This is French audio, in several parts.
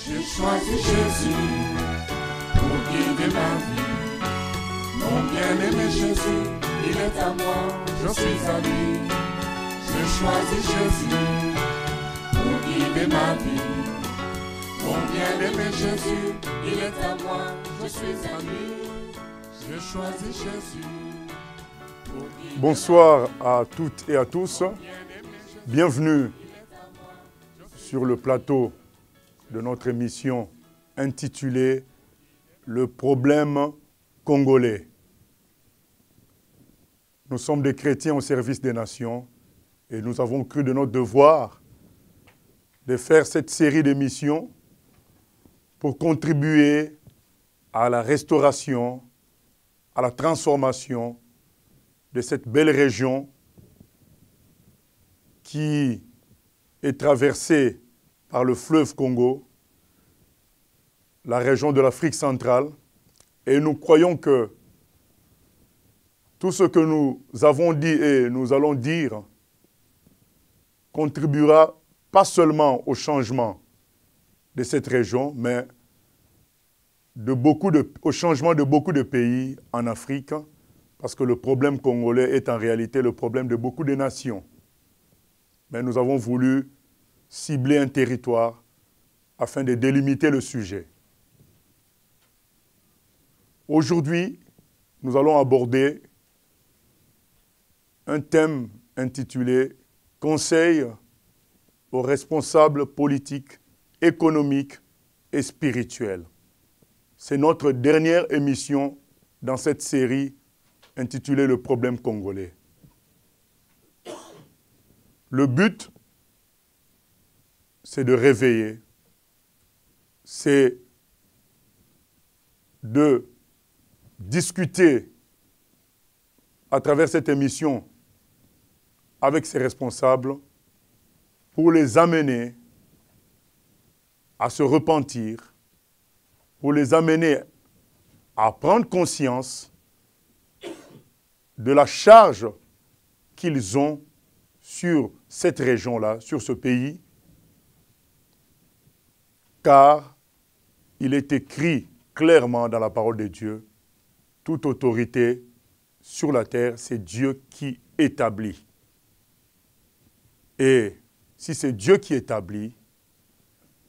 J'ai choisi Jésus pour guider ma vie. Mon bien-aimé Jésus, il est à moi, je suis à lui. J'ai choisi Jésus pour guider ma vie. Mon bien-aimé Jésus, il est à moi, je suis à lui. J'ai choisi Jésus. Bonsoir à toutes et à tous. Bienvenue sur le plateau de notre émission intitulée « Le problème congolais ». Nous sommes des chrétiens au service des nations et nous avons cru de notre devoir de faire cette série d'émissions pour contribuer à la restauration, à la transformation de cette belle région qui est traversée par le fleuve Congo, la région de l'Afrique centrale, et nous croyons que tout ce que nous avons dit et nous allons dire contribuera pas seulement au changement de cette région, mais au changement de beaucoup de pays en Afrique, parce que le problème congolais est en réalité le problème de beaucoup de nations. Mais nous avons voulu cibler un territoire afin de délimiter le sujet. Aujourd'hui, nous allons aborder un thème intitulé « Conseil aux responsables politiques, économiques et spirituels ». C'est notre dernière émission dans cette série intitulée « Le problème congolais ». Le but, c'est de réveiller, c'est de discuter à travers cette émission avec ces responsables pour les amener à se repentir, pour les amener à prendre conscience de la charge qu'ils ont sur cette région-là, sur ce pays, car il est écrit clairement dans la parole de Dieu, toute autorité sur la terre, c'est Dieu qui établit. Et si c'est Dieu qui établit,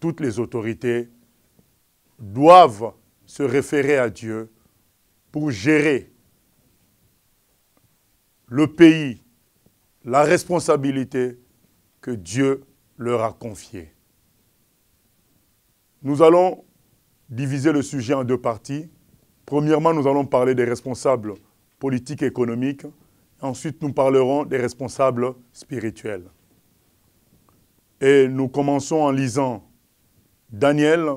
toutes les autorités doivent se référer à Dieu pour gérer le pays, la responsabilité que Dieu leur a confiée. Nous allons diviser le sujet en deux parties. Premièrement, nous allons parler des responsables politiques et économiques. Ensuite, nous parlerons des responsables spirituels. Et nous commençons en lisant Daniel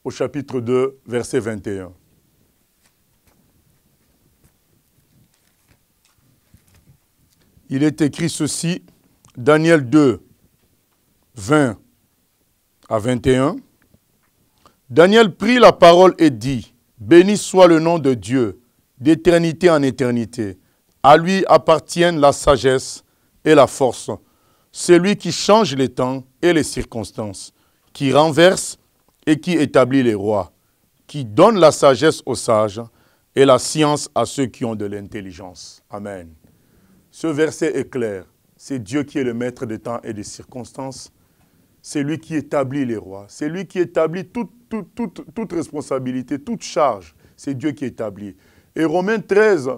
au chapitre 2, verset 21. Il est écrit ceci, Daniel 2, 20 à 21. Daniel prit la parole et dit, « Béni soit le nom de Dieu, d'éternité en éternité. À lui appartiennent la sagesse et la force. C'est lui qui change les temps et les circonstances, qui renverse et qui établit les rois, qui donne la sagesse aux sages et la science à ceux qui ont de l'intelligence. » Amen. Ce verset est clair. C'est Dieu qui est le maître des temps et des circonstances. C'est lui qui établit les rois. C'est lui qui établit toute responsabilité, toute charge. C'est Dieu qui établit. Et Romains 13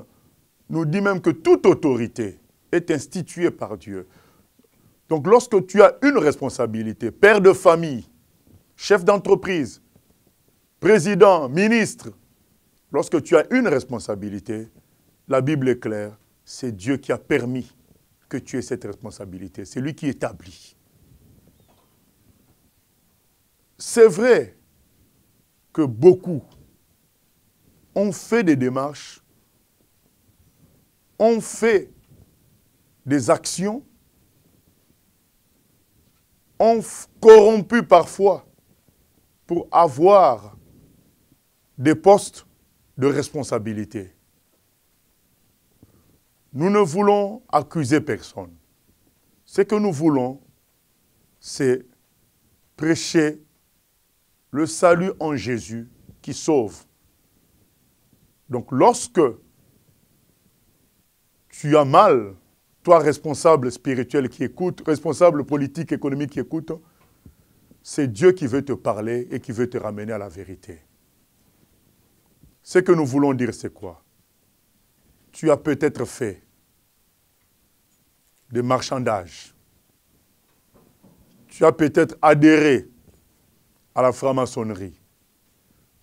nous dit même que toute autorité est instituée par Dieu. Donc lorsque tu as une responsabilité, père de famille, chef d'entreprise, président, ministre, lorsque tu as une responsabilité, la Bible est claire, c'est Dieu qui a permis que tu aies cette responsabilité. C'est lui qui établit. C'est vrai que beaucoup ont fait des démarches, ont fait des actions, ont corrompu parfois pour avoir des postes de responsabilité. Nous ne voulons accuser personne. Ce que nous voulons, c'est prêcher le salut en Jésus qui sauve. Donc lorsque tu as mal, toi responsable spirituel qui écoute, responsable politique, économique qui écoute, c'est Dieu qui veut te parler et qui veut te ramener à la vérité. Ce que nous voulons dire, c'est quoi? Tu as peut-être fait des marchandages. Tu as peut-être adhéré à la franc-maçonnerie.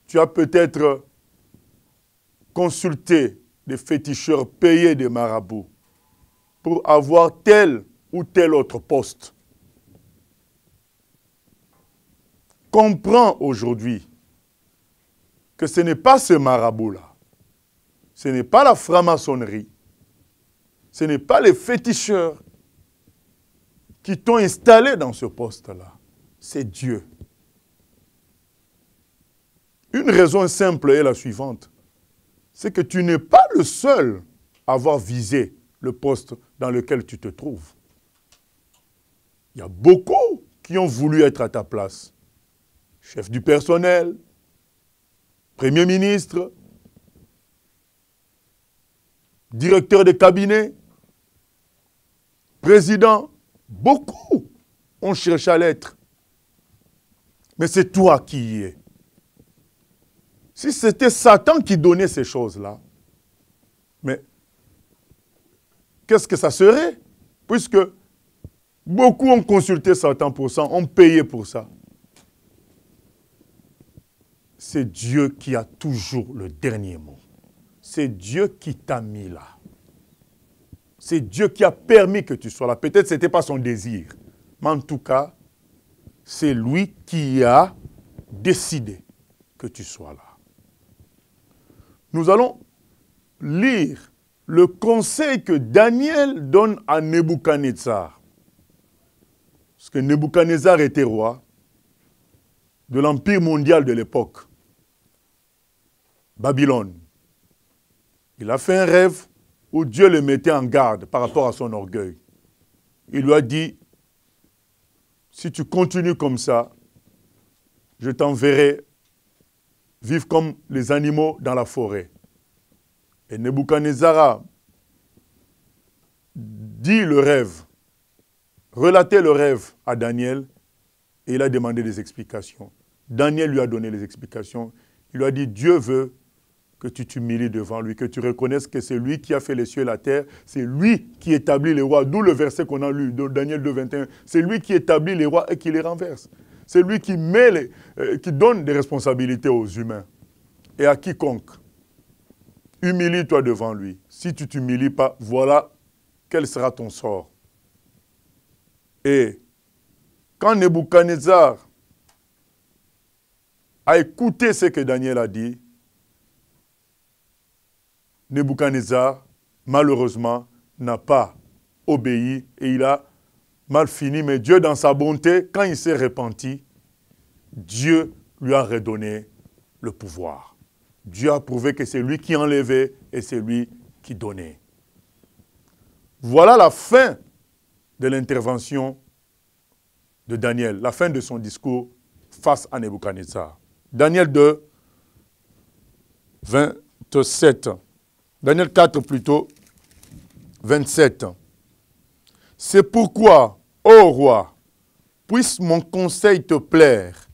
Tu as peut-être consulté des féticheurs payés des marabouts pour avoir tel ou tel autre poste. Comprends aujourd'hui que ce n'est pas ce marabout-là, ce n'est pas la franc-maçonnerie, ce n'est pas les féticheurs qui t'ont installé dans ce poste-là, c'est Dieu. Une raison simple est la suivante, c'est que tu n'es pas le seul à avoir visé le poste dans lequel tu te trouves. Il y a beaucoup qui ont voulu être à ta place. Chef du personnel, Premier ministre, directeur de cabinet, président, beaucoup ont cherché à l'être. Mais c'est toi qui y es. Si c'était Satan qui donnait ces choses-là, mais qu'est-ce que ça serait? Puisque beaucoup ont consulté Satan pour ça, ont payé pour ça. C'est Dieu qui a toujours le dernier mot. C'est Dieu qui t'a mis là. C'est Dieu qui a permis que tu sois là. Peut-être que ce n'était pas son désir. Mais en tout cas, c'est lui qui a décidé que tu sois là. Nous allons lire le conseil que Daniel donne à Nebuchadnezzar. Parce que Nebuchadnezzar était roi de l'empire mondial de l'époque. Babylone. Il a fait un rêve où Dieu le mettait en garde par rapport à son orgueil. Il lui a dit, si tu continues comme ça, je t'enverrai vivre comme les animaux dans la forêt. Et Nebuchadnezzar a dit le rêve, relaté le rêve à Daniel, et il a demandé des explications. Daniel lui a donné les explications. Il lui a dit, Dieu veut que tu t'humilies devant lui, que tu reconnaisses que c'est lui qui a fait les cieux et la terre, c'est lui qui établit les rois, d'où le verset qu'on a lu, de Daniel 2, 21. C'est lui qui établit les rois et qui les renverse. C'est lui qui qui donne des responsabilités aux humains et à quiconque. Humilie-toi devant lui. Si tu ne t'humilies pas, voilà quel sera ton sort. Et quand Nebuchadnezzar a écouté ce que Daniel a dit, Nebuchadnezzar, malheureusement, n'a pas obéi et il a mal fini. Mais Dieu, dans sa bonté, quand il s'est repenti, Dieu lui a redonné le pouvoir. Dieu a prouvé que c'est lui qui enlevait et c'est lui qui donnait. Voilà la fin de l'intervention de Daniel, la fin de son discours face à Nebuchadnezzar. Daniel 2, 27. Daniel 4 plutôt, 27. C'est pourquoi, ô roi, puisse mon conseil te plaire,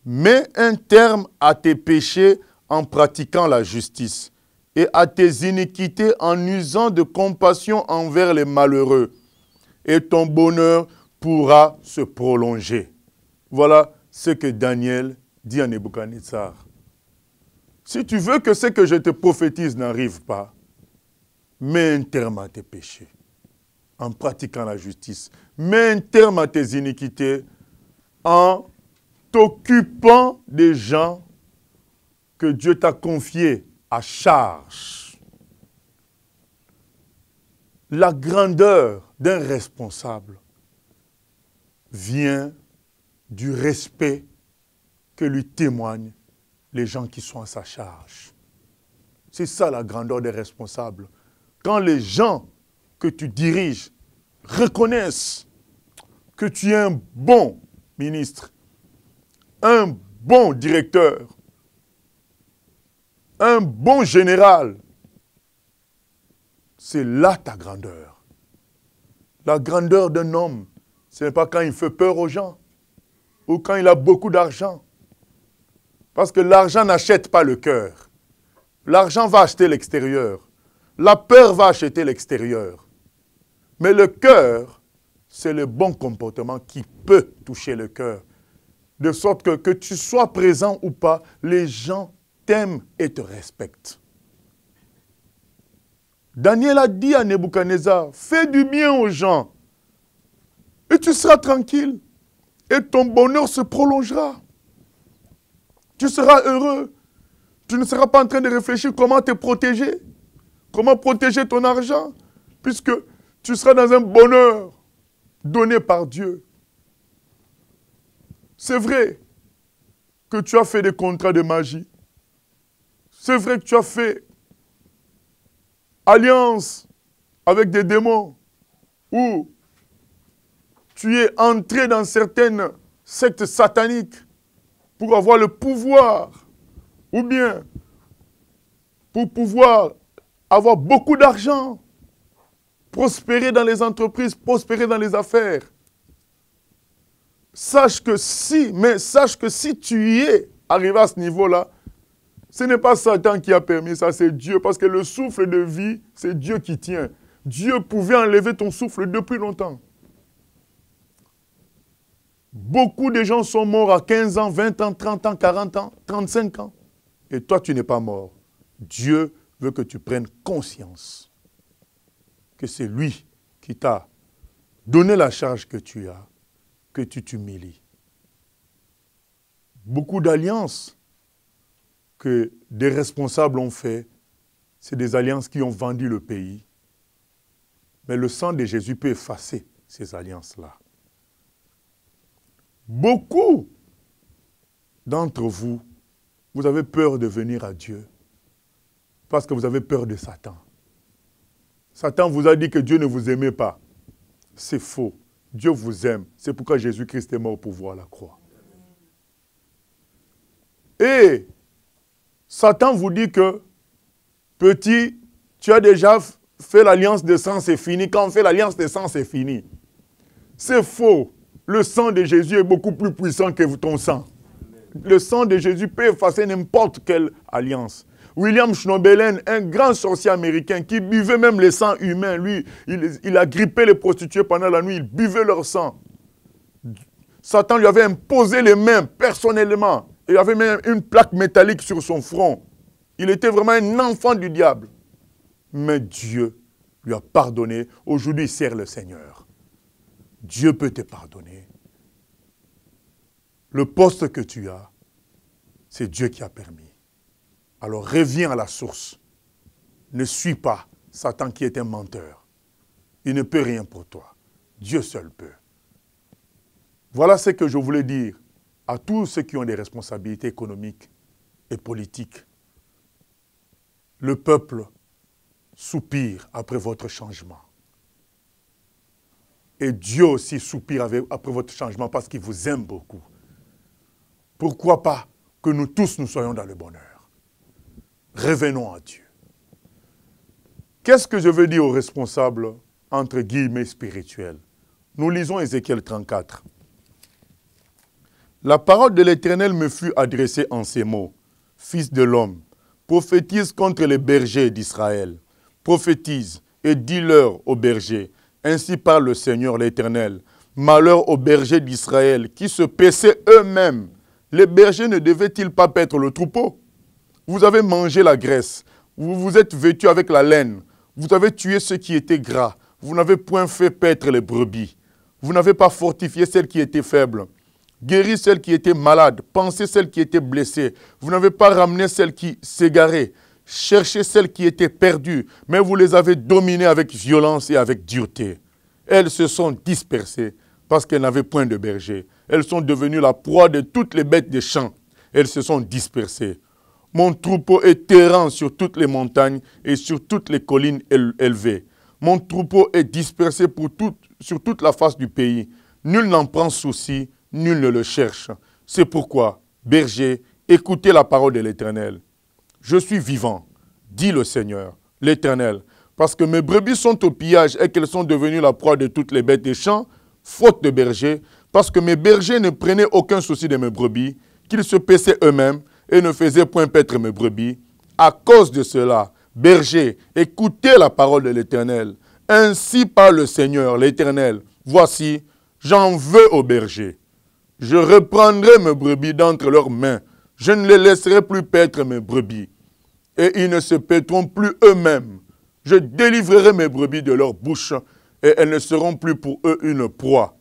mets un terme à tes péchés en pratiquant la justice et à tes iniquités en usant de compassion envers les malheureux, et ton bonheur pourra se prolonger. Voilà ce que Daniel dit à Nebuchadnezzar. Si tu veux que ce que je te prophétise n'arrive pas, mets un terme à tes péchés en pratiquant la justice. Mets un terme à tes iniquités en t'occupant des gens que Dieu t'a confiés à charge. La grandeur d'un responsable vient du respect que lui témoignent les gens qui sont à sa charge. C'est ça la grandeur des responsables. Quand les gens que tu diriges reconnaissent que tu es un bon ministre, un bon directeur, un bon général, c'est là ta grandeur. La grandeur d'un homme, ce n'est pas quand il fait peur aux gens ou quand il a beaucoup d'argent. Parce que l'argent n'achète pas le cœur. L'argent va acheter l'extérieur. La peur va acheter l'extérieur. Mais le cœur, c'est le bon comportement qui peut toucher le cœur. De sorte que tu sois présent ou pas, les gens t'aiment et te respectent. Daniel a dit à Nebuchadnezzar, fais du bien aux gens et tu seras tranquille et ton bonheur se prolongera. Tu seras heureux. Tu ne seras pas en train de réfléchir comment te protéger, comment protéger ton argent, puisque tu seras dans un bonheur donné par Dieu. C'est vrai que tu as fait des contrats de magie. C'est vrai que tu as fait alliance avec des démons ou tu es entré dans certaines sectes sataniques pour avoir le pouvoir ou bien pour pouvoir avoir beaucoup d'argent, prospérer dans les entreprises, prospérer dans les affaires. Sache que si tu y es arrivé à ce niveau-là, ce n'est pas Satan qui a permis ça, c'est Dieu. Parce que le souffle de vie, c'est Dieu qui tient. Dieu pouvait enlever ton souffle depuis longtemps. Beaucoup de gens sont morts à 15 ans, 20 ans, 30 ans, 40 ans, 35 ans. Et toi, tu n'es pas mort. Dieu veut que tu prennes conscience que c'est lui qui t'a donné la charge que tu as, que tu t'humilies. Beaucoup d'alliances que des responsables ont fait, c'est des alliances qui ont vendu le pays. Mais le sang de Jésus peut effacer ces alliances-là. Beaucoup d'entre vous, vous avez peur de venir à Dieu parce que vous avez peur de Satan. Satan vous a dit que Dieu ne vous aimait pas. C'est faux. Dieu vous aime. C'est pourquoi Jésus-Christ est mort pour voir la croix. Et Satan vous dit que, petit, tu as déjà fait l'alliance de sang, c'est fini. Quand on fait l'alliance de sang, c'est fini. C'est faux. Le sang de Jésus est beaucoup plus puissant que ton sang. Le sang de Jésus peut effacer n'importe quelle alliance. William Schnobelen, un grand sorcier américain qui buvait même le sang humain, lui, il a grippé les prostituées pendant la nuit, il buvait leur sang. Satan lui avait imposé les mains personnellement. Il avait même une plaque métallique sur son front. Il était vraiment un enfant du diable. Mais Dieu lui a pardonné. Aujourd'hui, il sert le Seigneur. Dieu peut te pardonner. Le poste que tu as, c'est Dieu qui a permis. Alors reviens à la source. Ne suis pas Satan qui est un menteur. Il ne peut rien pour toi. Dieu seul peut. Voilà ce que je voulais dire à tous ceux qui ont des responsabilités économiques et politiques. Le peuple soupire après votre changement. Et Dieu aussi soupire après votre changement parce qu'il vous aime beaucoup. Pourquoi pas que nous tous nous soyons dans le bonheur? Revenons à Dieu. Qu'est-ce que je veux dire aux responsables, entre guillemets, spirituels? Nous lisons Ézéchiel 34. La parole de l'Éternel me fut adressée en ces mots. Fils de l'homme, prophétise contre les bergers d'Israël. Prophétise et dis-leur aux bergers. Ainsi parle le Seigneur l'Éternel. Malheur aux bergers d'Israël qui se paissaient eux-mêmes. Les bergers ne devaient-ils pas paître le troupeau? Vous avez mangé la graisse. Vous vous êtes vêtus avec la laine. Vous avez tué ceux qui étaient gras. Vous n'avez point fait paître les brebis. Vous n'avez pas fortifié celles qui étaient faibles. Guéri celles qui étaient malades. Pensé celles qui étaient blessées. Vous n'avez pas ramené celles qui s'égaraient. Cherchez celles qui étaient perdues, mais vous les avez dominées avec violence et avec dureté. Elles se sont dispersées parce qu'elles n'avaient point de berger. Elles sont devenues la proie de toutes les bêtes des champs. Elles se sont dispersées. Mon troupeau est errant sur toutes les montagnes et sur toutes les collines élevées. Mon troupeau est dispersé sur toute la face du pays. Nul n'en prend souci, nul ne le cherche. C'est pourquoi bergers, écoutez la parole de l'Éternel. Je suis vivant, dit le Seigneur, l'Éternel, parce que mes brebis sont au pillage et qu'elles sont devenues la proie de toutes les bêtes des champs, faute de bergers, parce que mes bergers ne prenaient aucun souci de mes brebis, qu'ils se paissaient eux-mêmes et ne faisaient point paître mes brebis. À cause de cela, bergers, écoutez la parole de l'Éternel. Ainsi parle le Seigneur, l'Éternel. Voici, j'en veux aux bergers. Je reprendrai mes brebis d'entre leurs mains. Je ne les laisserai plus paître mes brebis. Et ils ne se paîtront plus eux-mêmes. Je délivrerai mes brebis de leur bouche, et elles ne seront plus pour eux une proie.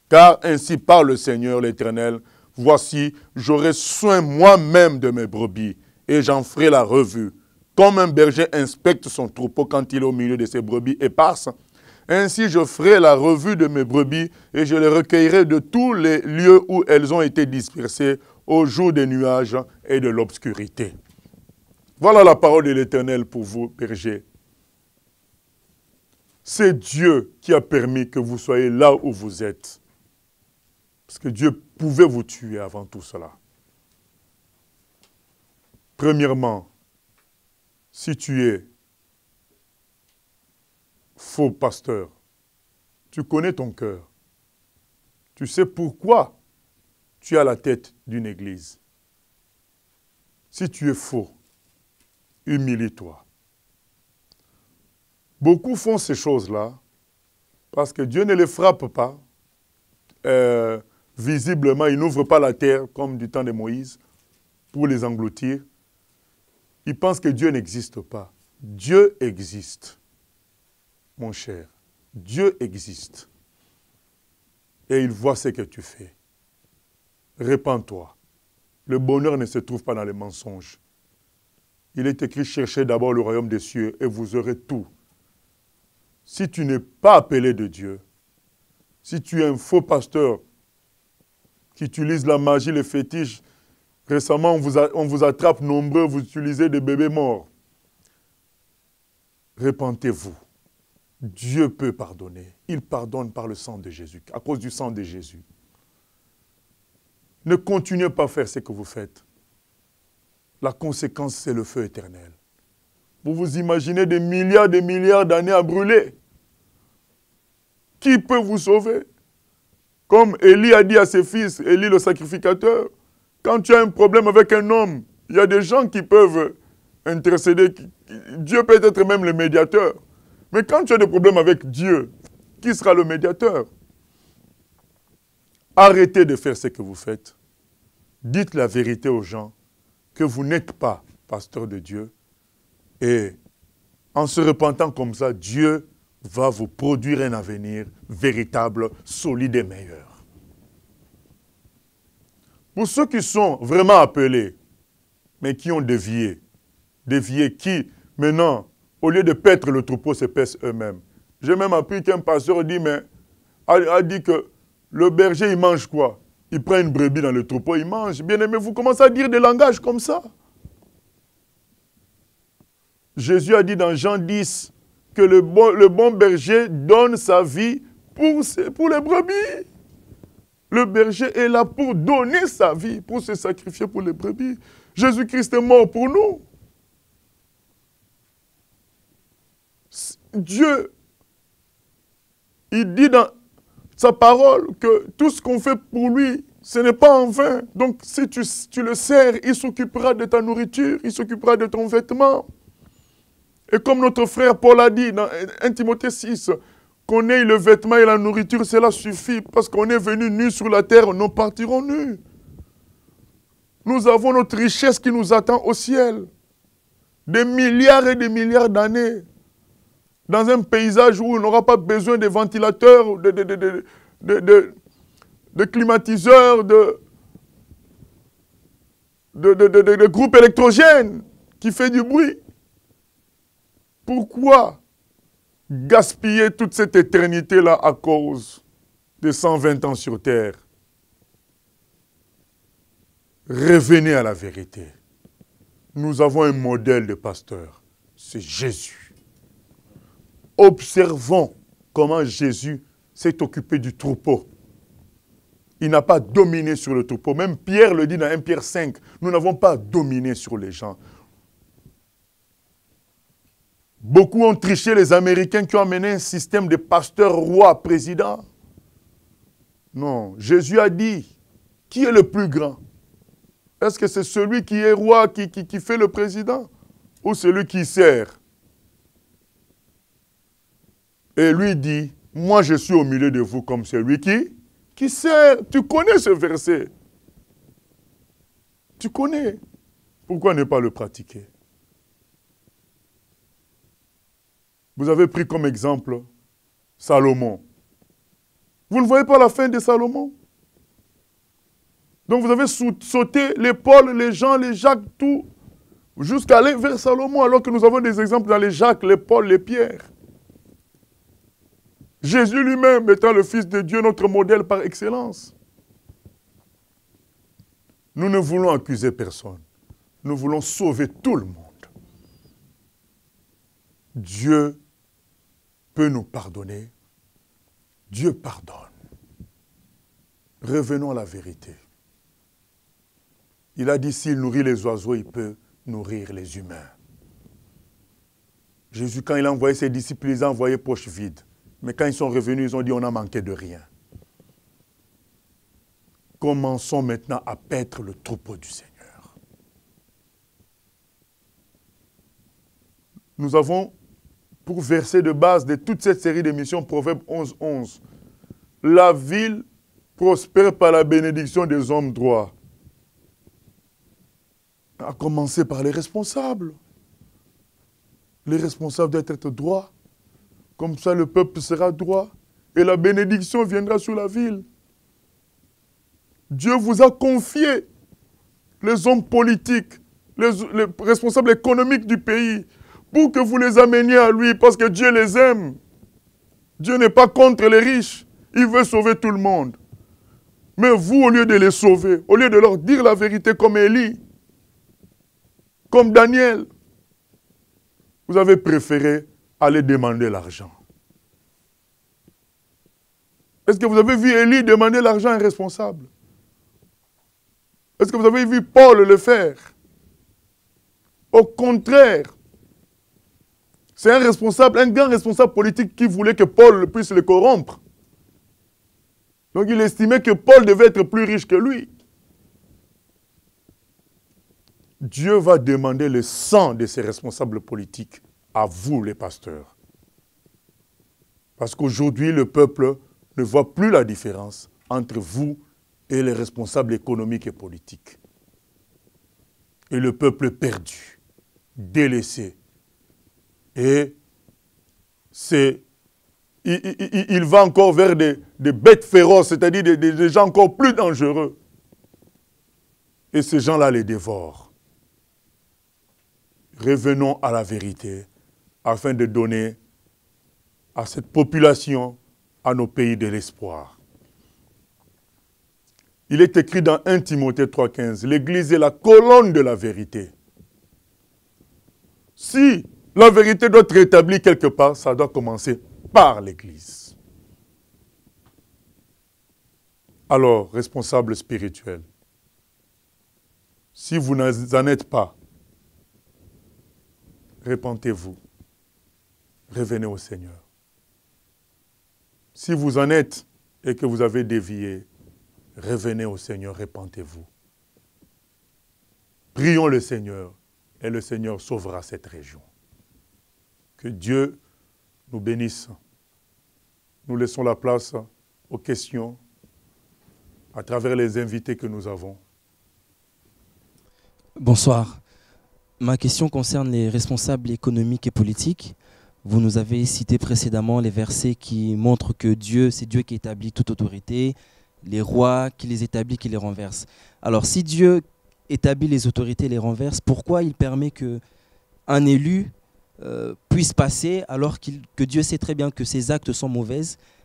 Car ainsi parle le Seigneur l'Éternel, voici, j'aurai soin moi-même de mes brebis, et j'en ferai la revue. Comme un berger inspecte son troupeau quand il est au milieu de ses brebis éparses, ainsi je ferai la revue de mes brebis, et je les recueillerai de tous les lieux où elles ont été dispersées au jour des nuages et de l'obscurité. Voilà la parole de l'Éternel pour vous, bergers. C'est Dieu qui a permis que vous soyez là où vous êtes. Parce que Dieu pouvait vous tuer avant tout cela. Premièrement, si tu es faux pasteur, tu connais ton cœur. Tu sais pourquoi tu es à la tête d'une église. Si tu es faux, humilie-toi. Beaucoup font ces choses-là parce que Dieu ne les frappe pas. Visiblement, il n'ouvre pas la terre comme du temps de Moïse pour les engloutir. Ils pensent que Dieu n'existe pas. Dieu existe, mon cher. Dieu existe. Et il voit ce que tu fais. Répands-toi. Le bonheur ne se trouve pas dans les mensonges. Il est écrit, cherchez d'abord le royaume des cieux et vous aurez tout. Si tu n'es pas appelé de Dieu, si tu es un faux pasteur qui utilise la magie, les fétiches, récemment on vous attrape nombreux, vous utilisez des bébés morts. Repentez-vous. Dieu peut pardonner. Il pardonne par le sang de Jésus, à cause du sang de Jésus. Ne continuez pas à faire ce que vous faites. La conséquence, c'est le feu éternel. Vous vous imaginez des milliards d'années à brûler. Qui peut vous sauver? Comme Élie a dit à ses fils, Élie le sacrificateur, quand tu as un problème avec un homme, il y a des gens qui peuvent intercéder. Dieu peut être même le médiateur. Mais quand tu as des problèmes avec Dieu, qui sera le médiateur? Arrêtez de faire ce que vous faites. Dites la vérité aux gens que vous n'êtes pas pasteur de Dieu. Et en se repentant comme ça, Dieu va vous produire un avenir véritable, solide et meilleur. Pour ceux qui sont vraiment appelés, mais qui ont dévié qui, maintenant, au lieu de paître le troupeau, se paissent eux-mêmes. J'ai même appris qu'un pasteur a dit que le berger, il mange quoi? Il prend une brebis dans le troupeau, il mange. Bien aimé, vous commencez à dire des langages comme ça. Jésus a dit dans Jean 10 que le bon berger donne sa vie pour les brebis. Le berger est là pour donner sa vie, pour se sacrifier pour les brebis. Jésus-Christ est mort pour nous. Dieu, il dit dans sa parole que tout ce qu'on fait pour lui, ce n'est pas en vain. Donc si tu le sers, il s'occupera de ta nourriture, il s'occupera de ton vêtement. Et comme notre frère Paul a dit dans 1 Timothée 6, qu'on ait le vêtement et la nourriture, cela suffit. Parce qu'on est venu nus sur la terre, nous partirons nus. Nous avons notre richesse qui nous attend au ciel. Des milliards et des milliards d'années. Dans un paysage où on n'aura pas besoin de ventilateurs, de climatiseurs, de groupes électrogènes qui fait du bruit. Pourquoi gaspiller toute cette éternité-là à cause de 120 ans sur terre? Revenez à la vérité. Nous avons un modèle de pasteur. C'est Jésus. Observons comment Jésus s'est occupé du troupeau. Il n'a pas dominé sur le troupeau. Même Pierre le dit dans 1 Pierre 5, nous n'avons pas dominé sur les gens. Beaucoup ont triché les Américains qui ont amené un système de pasteurs, rois, présidents. Non, Jésus a dit, qui est le plus grand? Est-ce que c'est celui qui est roi, qui fait le président? Ou celui qui sert? Et lui dit, moi je suis au milieu de vous comme celui qui sert. Tu connais ce verset. Tu connais. Pourquoi ne pas le pratiquer? Vous avez pris comme exemple Salomon. Vous ne voyez pas la fin de Salomon? Donc vous avez sauté les Paul, les Jean, les Jacques, tout, jusqu'à aller vers Salomon, alors que nous avons des exemples dans les Jacques, les Paul, les Pierre. Jésus lui-même étant le Fils de Dieu, notre modèle par excellence. Nous ne voulons accuser personne. Nous voulons sauver tout le monde. Dieu peut nous pardonner. Dieu pardonne. Revenons à la vérité. Il a dit, s'il nourrit les oiseaux, il peut nourrir les humains. Jésus, quand il a envoyé ses disciples, il les a envoyés poche vide. Mais quand ils sont revenus, ils ont dit, on a manqué de rien. Commençons maintenant à paître le troupeau du Seigneur. Nous avons, pour verset de base de toute cette série d'émissions, Proverbe 11, 11. La ville prospère par la bénédiction des hommes droits. À commencer par les responsables. Les responsables doivent être droits. Comme ça, le peuple sera droit. Et la bénédiction viendra sur la ville. Dieu vous a confié les hommes politiques, les responsables économiques du pays, pour que vous les ameniez à lui, parce que Dieu les aime. Dieu n'est pas contre les riches. Il veut sauver tout le monde. Mais vous, au lieu de les sauver, au lieu de leur dire la vérité comme Élie, comme Daniel, vous avez préféré aller demander l'argent. Est-ce que vous avez vu Élie demander l'argent à un responsable? Est-ce que vous avez vu Paul le faire? Au contraire, c'est un responsable, un grand responsable politique qui voulait que Paul puisse le corrompre. Donc il estimait que Paul devait être plus riche que lui. Dieu va demander le sang de ses responsables politiques à vous, les pasteurs. Parce qu'aujourd'hui, le peuple ne voit plus la différence entre vous et les responsables économiques et politiques. Et le peuple perdu, délaissé. Et il va encore vers des bêtes féroces, c'est-à-dire des gens encore plus dangereux. Et ces gens-là les dévorent. Revenons à la vérité afin de donner à cette population, à nos pays de l'espoir. Il est écrit dans 1 Timothée 3,15, l'Église est la colonne de la vérité. Si la vérité doit être rétablie quelque part, ça doit commencer par l'Église. Alors, responsables spirituels, si vous n'en êtes pas, repentez-vous. Revenez au Seigneur. Si vous en êtes et que vous avez dévié, revenez au Seigneur, repentez-vous. Prions le Seigneur et le Seigneur sauvera cette région. Que Dieu nous bénisse. Nous laissons la place aux questions à travers les invités que nous avons. Bonsoir. Ma question concerne les responsables économiques et politiques. Vous nous avez cité précédemment les versets qui montrent que Dieu, c'est Dieu qui établit toute autorité, les rois qui les établit, qui les renverse. Alors si Dieu établit les autorités et les renverse, pourquoi il permet qu'un élu puisse passer alors que Dieu sait très bien que ses actes sont mauvais,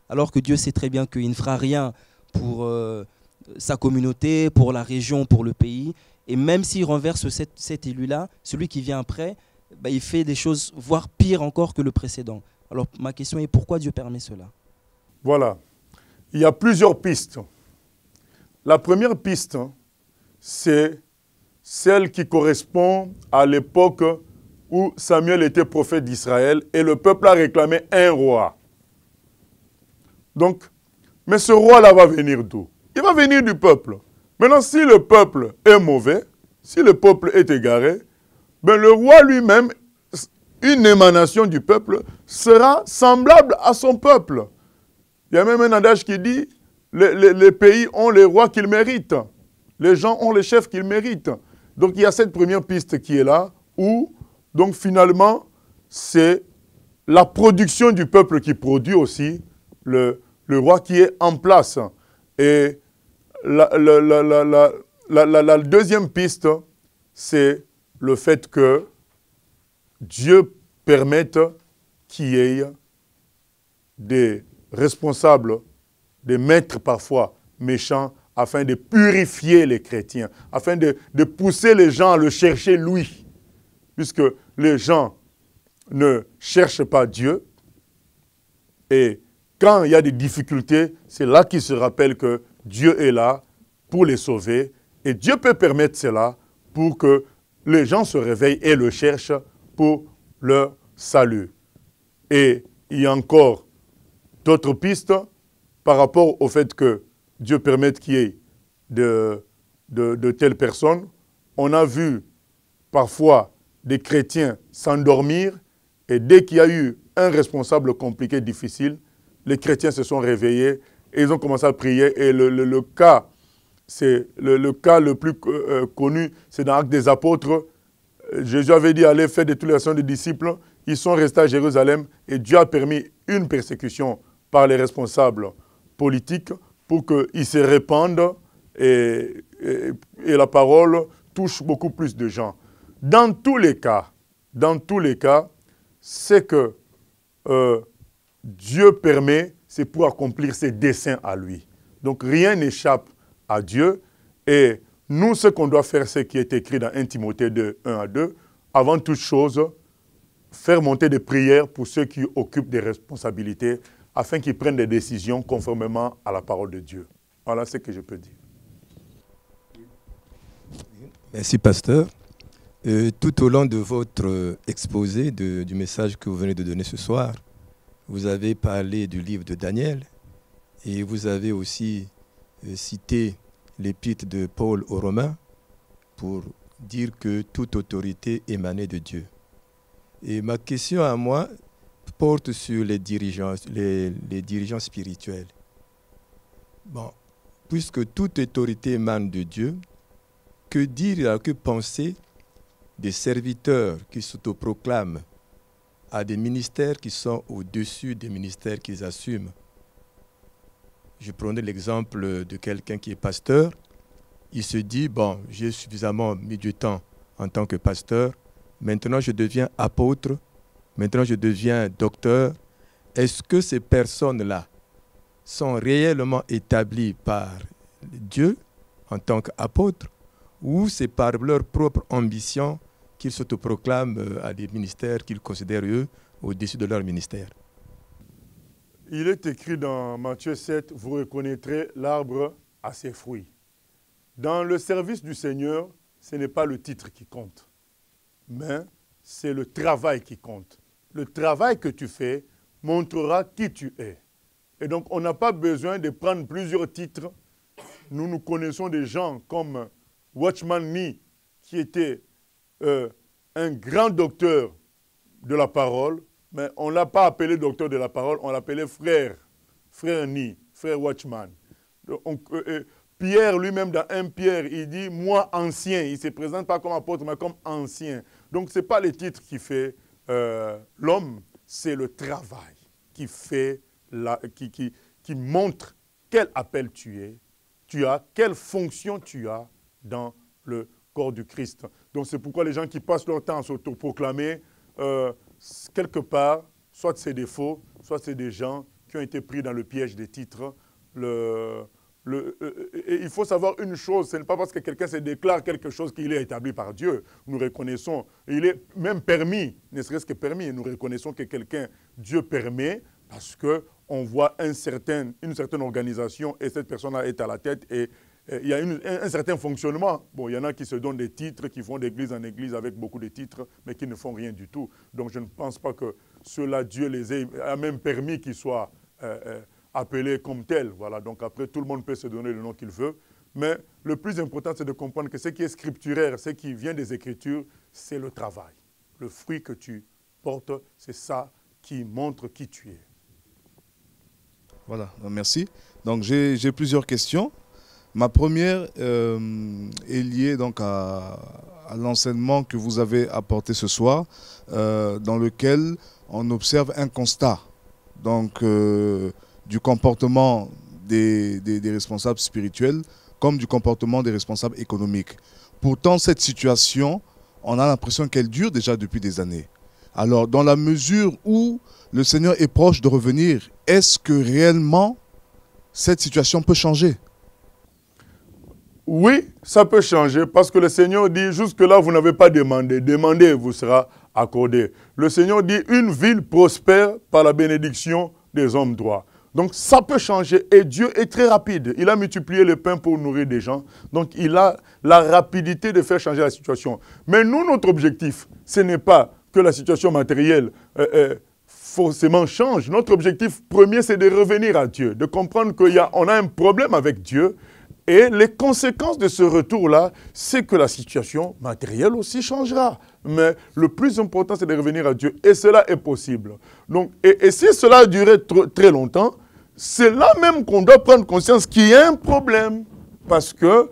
alors que Dieu sait très bien qu'il ne fera rien pour sa communauté, pour la région, pour le pays. Et même s'il renverse cet élu-là, celui qui vient après, il fait des choses, voire pire encore que le précédent. Alors ma question est, pourquoi Dieu permet cela? Voilà. Il y a plusieurs pistes. La première piste, c'est celle qui correspond à l'époque où Samuel était prophète d'Israël et le peuple a réclamé un roi. Donc, mais ce roi-là va venir d'où? Il va venir du peuple. Maintenant, si le peuple est mauvais, si le peuple est égaré, ben le roi lui-même, une émanation du peuple, sera semblable à son peuple. Il y a même un adage qui dit, les pays ont les rois qu'ils méritent. Les gens ont les chefs qu'ils méritent. Donc il y a cette première piste qui est là, où, donc finalement, c'est la production du peuple qui produit aussi le roi qui est en place. Et la deuxième piste, c'est le fait que Dieu permette qu'il y ait des responsables, des maîtres parfois méchants, afin de purifier les chrétiens, afin de pousser les gens à le chercher lui. Puisque les gens ne cherchent pas Dieu, et quand il y a des difficultés, c'est là qu'ils se rappellent que Dieu est là pour les sauver, et Dieu peut permettre cela pour que les gens se réveillent et le cherchent pour leur salut. Et il y a encore d'autres pistes par rapport au fait que Dieu permette qu'il y ait de telles personnes. On a vu parfois des chrétiens s'endormir et dès qu'il y a eu un responsable compliqué, difficile, les chrétiens se sont réveillés et ils ont commencé à prier. Et le cas, c'est le cas le plus connu, c'est dans l'Acte des Apôtres. Jésus avait dit, allez faire de toutes les actions des disciples. Ils sont restés à Jérusalem et Dieu a permis une persécution par les responsables politiques pour qu'ils se répandent et la parole touche beaucoup plus de gens. Dans tous les cas, c'est que Dieu permet, c'est pour accomplir ses desseins à lui. Donc rien n'échappe à Dieu. Et nous, ce qu'on doit faire, c'est ce qui est écrit dans 1 Timothée 2, 1 à 2. Avant toute chose, faire monter des prières pour ceux qui occupent des responsabilités, afin qu'ils prennent des décisions conformément à la parole de Dieu. Voilà ce que je peux dire. Merci, pasteur. Tout au long de votre exposé, du message que vous venez de donner ce soir, vous avez parlé du livre de Daniel et vous avez aussi cité l'épître de Paul aux Romains pour dire que toute autorité émanait de Dieu. Et ma question à moi porte sur les dirigeants spirituels. Bon, puisque toute autorité émane de Dieu, que dire, que penser des serviteurs qui s'autoproclament à des ministères qui sont au-dessus des ministères qu'ils assument? Je prenais l'exemple de quelqu'un qui est pasteur. Il se dit, bon, j'ai suffisamment mis du temps en tant que pasteur, maintenant je deviens apôtre, maintenant je deviens docteur. Est-ce que ces personnes-là sont réellement établies par Dieu en tant qu'apôtres ou c'est par leur propre ambition qu'ils s'autoproclament à des ministères qu'ils considèrent, eux, au-dessus de leur ministère? Il est écrit dans Matthieu 7, vous reconnaîtrez l'arbre à ses fruits. Dans le service du Seigneur, ce n'est pas le titre qui compte, mais c'est le travail qui compte. Le travail que tu fais montrera qui tu es. Et donc, on n'a pas besoin de prendre plusieurs titres. Nous connaissons des gens comme Watchman Nee, qui était un grand docteur de la parole, mais on ne l'a pas appelé docteur de la parole, on l'appelait frère Nee, frère Watchman. Pierre lui-même, dans 1 Pierre, il dit « moi ancien », il ne se présente pas comme apôtre, mais comme ancien. Donc ce n'est pas le titre qui fait l'homme, c'est le travail qui fait, qui montre quel appel tu as, quelle fonction tu as dans le corps du Christ. Donc c'est pourquoi les gens qui passent leur temps à s'autoproclamer, quelque part, soit c'est des faux, soit c'est des gens qui ont été pris dans le piège des titres. Et il faut savoir une chose, ce n'est pas parce que quelqu'un se déclare quelque chose qu'il est établi par Dieu. Nous reconnaissons, il est même permis, ne serait-ce que permis, et nous reconnaissons que quelqu'un, Dieu permet, parce qu'on voit une certaine organisation et cette personne-là est à la tête et il y a un certain fonctionnement. Bon, il y en a qui se donnent des titres, qui vont d'église en église avec beaucoup de titres, mais qui ne font rien du tout. Donc je ne pense pas que ceux-là, Dieu a même permis qu'ils soient appelés comme tels. Voilà. Donc après, tout le monde peut se donner le nom qu'il veut. Mais le plus important, c'est de comprendre que ce qui est scripturaire, ce qui vient des Écritures, c'est le travail. Le fruit que tu portes, c'est ça qui montre qui tu es. Voilà, merci. Donc j'ai plusieurs questions. Ma première est liée donc à l'enseignement que vous avez apporté ce soir, dans lequel on observe un constat donc, du comportement des responsables spirituels comme du comportement des responsables économiques. Pourtant, cette situation, on a l'impression qu'elle dure déjà depuis des années. Alors, dans la mesure où le Seigneur est proche de revenir, est-ce que réellement cette situation peut changer? Oui, ça peut changer parce que le Seigneur dit, jusque-là, vous n'avez pas demandé. Demandez, vous sera accordé. Le Seigneur dit, une ville prospère par la bénédiction des hommes droits. Donc, ça peut changer et Dieu est très rapide. Il a multiplié le pain pour nourrir des gens. Donc, il a la rapidité de faire changer la situation. Mais nous, notre objectif, ce n'est pas que la situation matérielle forcément change. Notre objectif premier, c'est de revenir à Dieu, de comprendre qu'on a un problème avec Dieu. Et les conséquences de ce retour-là, c'est que la situation matérielle aussi changera. Mais le plus important, c'est de revenir à Dieu. Et cela est possible. Donc, et si cela a duré très longtemps, c'est là même qu'on doit prendre conscience qu'il y a un problème. Parce que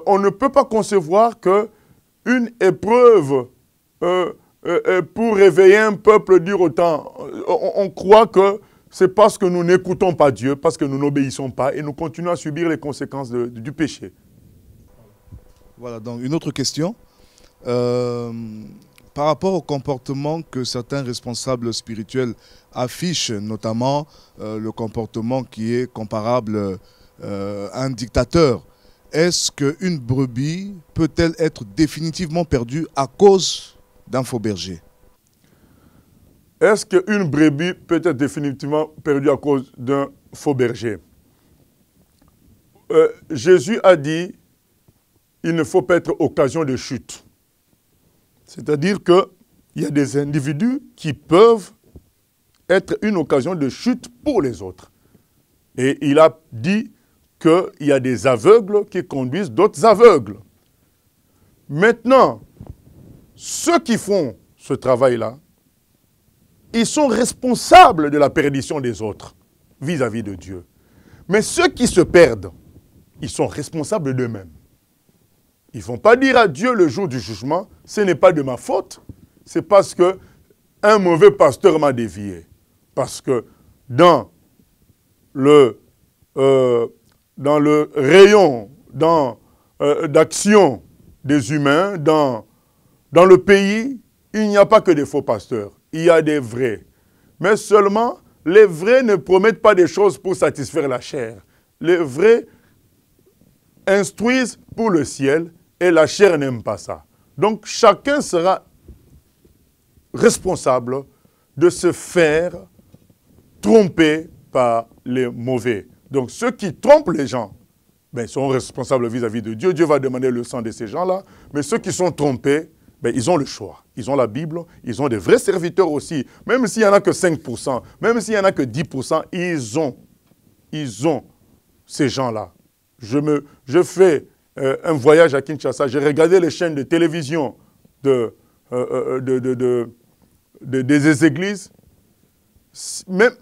on ne peut pas concevoir qu'une épreuve pour réveiller un peuple dure autant. On croit que c'est parce que nous n'écoutons pas Dieu, parce que nous n'obéissons pas et nous continuons à subir les conséquences du péché. Voilà, donc une autre question. Par rapport au comportement que certains responsables spirituels affichent, notamment le comportement qui est comparable à un dictateur, est-ce qu'une brebis peut-elle être définitivement perdue à cause d'un faux berger? Est-ce qu'une brebis peut être définitivement perdue à cause d'un faux berger? Jésus a dit, il ne faut pas être occasion de chute. C'est-à-dire qu'il y a des individus qui peuvent être une occasion de chute pour les autres. Et il a dit qu'il y a des aveugles qui conduisent d'autres aveugles. Maintenant, ceux qui font ce travail-là, ils sont responsables de la perdition des autres vis-à-vis de Dieu. Mais ceux qui se perdent, ils sont responsables d'eux-mêmes. Ils ne vont pas dire à Dieu le jour du jugement, ce n'est pas de ma faute, c'est parce qu'un mauvais pasteur m'a dévié. Parce que dans le rayon d'action des humains, dans le pays, il n'y a pas que des faux pasteurs. Il y a des vrais. Mais seulement, les vrais ne promettent pas des choses pour satisfaire la chair. Les vrais instruisent pour le ciel et la chair n'aime pas ça. Donc, chacun sera responsable de se faire tromper par les mauvais. Donc, ceux qui trompent les gens, ben, sont responsables vis-à-vis de Dieu. Dieu va demander le sang de ces gens-là. Mais ceux qui sont trompés, ben, ils ont le choix. Ils ont la Bible, ils ont des vrais serviteurs aussi. Même s'il n'y en a que 5%, même s'il n'y en a que 10%, ils ont ces gens-là. Je fais un voyage à Kinshasa, j'ai regardé les chaînes de télévision des églises. Même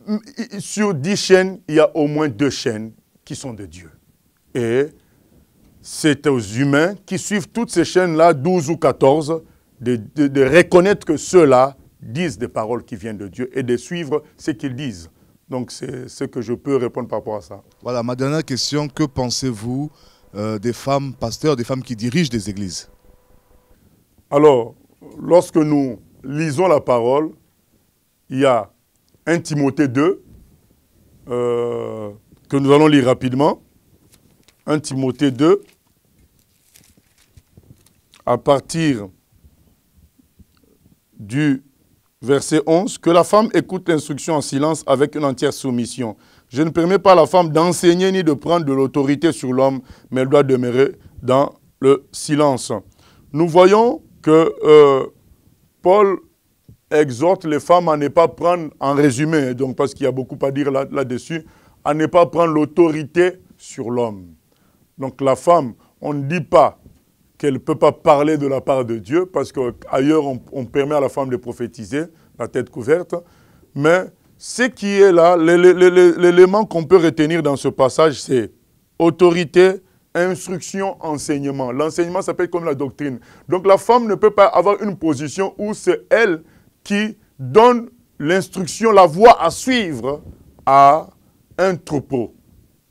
sur 10 chaînes, il y a au moins 2 chaînes qui sont de Dieu. Et c'est aux humains qui suivent toutes ces chaînes-là, 12 ou 14, de reconnaître que ceux-là disent des paroles qui viennent de Dieu et de suivre ce qu'ils disent. Donc c'est ce que je peux répondre par rapport à ça. Voilà, ma dernière question, que pensez-vous des femmes pasteurs, des femmes qui dirigent des églises? Alors, lorsque nous lisons la parole, il y a 1 Timothée 2, que nous allons lire rapidement. 1 Timothée 2, à partir du verset 11, que la femme écoute l'instruction en silence avec une entière soumission, Je ne permets pas à la femme d'enseigner ni de prendre de l'autorité sur l'homme, mais elle doit demeurer dans le silence. Nous voyons que Paul exhorte les femmes à ne pas prendre, en résumé, donc parce qu'il y a beaucoup à dire là-dessus, à ne pas prendre l'autorité sur l'homme. Donc la femme, on ne dit pas qu'elle ne peut pas parler de la part de Dieu, parce qu'ailleurs on permet à la femme de prophétiser, la tête couverte, mais ce qui est là, l'élément qu'on peut retenir dans ce passage, c'est autorité, instruction, enseignement. L'enseignement s'appelle comme la doctrine. Donc la femme ne peut pas avoir une position où c'est elle qui donne l'instruction, la voie à suivre à un troupeau.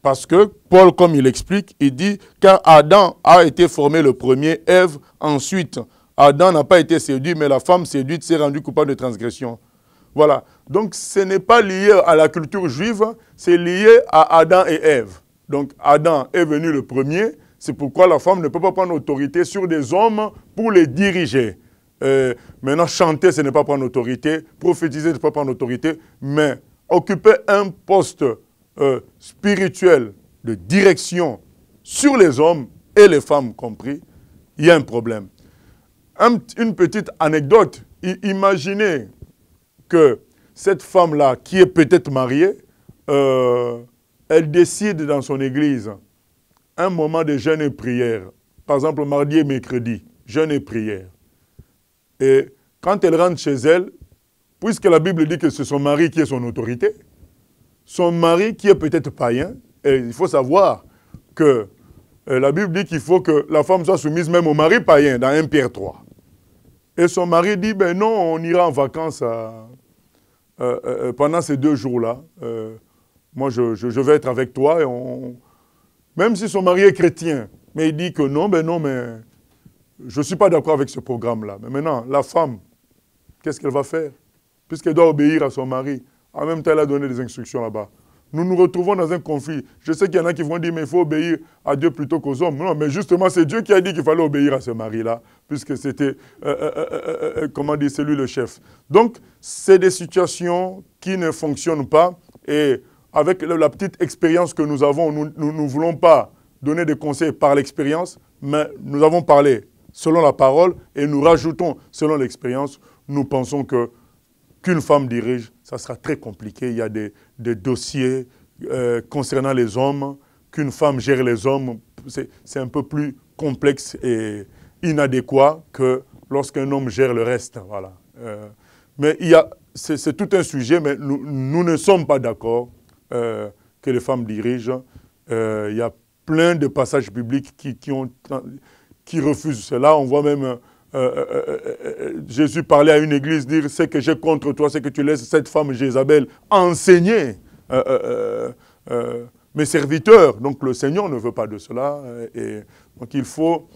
Parce que Paul, comme il explique, il dit quand Adam a été formé le premier, Ève ensuite. Adam n'a pas été séduit, mais la femme séduite s'est rendue coupable de transgression. Voilà. Donc ce n'est pas lié à la culture juive, c'est lié à Adam et Ève. Donc Adam est venu le premier, c'est pourquoi la femme ne peut pas prendre autorité sur des hommes pour les diriger. Maintenant, chanter, ce n'est pas prendre autorité, prophétiser, ce n'est pas prendre autorité, mais occuper un poste spirituel de direction sur les hommes et les femmes compris, il y a un problème. Une petite anecdote, imaginez que cette femme-là, qui est peut-être mariée, elle décide dans son église un moment de jeûne et prière. Par exemple, mardi et mercredi, jeûne et prière. Et quand elle rentre chez elle, puisque la Bible dit que c'est son mari qui est son autorité, son mari qui est peut-être païen, et il faut savoir que la Bible dit qu'il faut que la femme soit soumise même au mari païen, dans 1 Pierre 3. Et son mari dit, ben non, on ira en vacances pendant ces 2 jours-là. Moi, je vais être avec toi. Et même si son mari est chrétien, mais il dit que non, ben non, mais je ne suis pas d'accord avec ce programme-là. Mais maintenant, la femme, qu'est-ce qu'elle va faire? Puisqu'elle doit obéir à son mari. En même temps, elle a donné des instructions là-bas. Nous nous retrouvons dans un conflit. Je sais qu'il y en a qui vont dire, mais il faut obéir à Dieu plutôt qu'aux hommes. Non, mais justement, c'est Dieu qui a dit qu'il fallait obéir à ce mari-là, puisque c'était, comment dire, c'est lui le chef. Donc, c'est des situations qui ne fonctionnent pas. Et avec la petite expérience que nous avons, nous ne voulons pas donner des conseils par l'expérience, mais nous avons parlé selon la parole et nous rajoutons selon l'expérience. Nous pensons qu'une femme dirige, ça sera très compliqué. Il y a des dossiers concernant les hommes, qu'une femme gère les hommes, c'est un peu plus complexe et inadéquat que lorsqu'un homme gère le reste. Voilà. Mais c'est tout un sujet, mais nous ne sommes pas d'accord que les femmes dirigent. Il y a plein de passages bibliques qui refusent cela. On voit même Jésus parler à une église, dire « Ce que j'ai contre toi, c'est que tu laisses cette femme Jézabel enseigner mes serviteurs. » Donc le Seigneur ne veut pas de cela. Donc il faut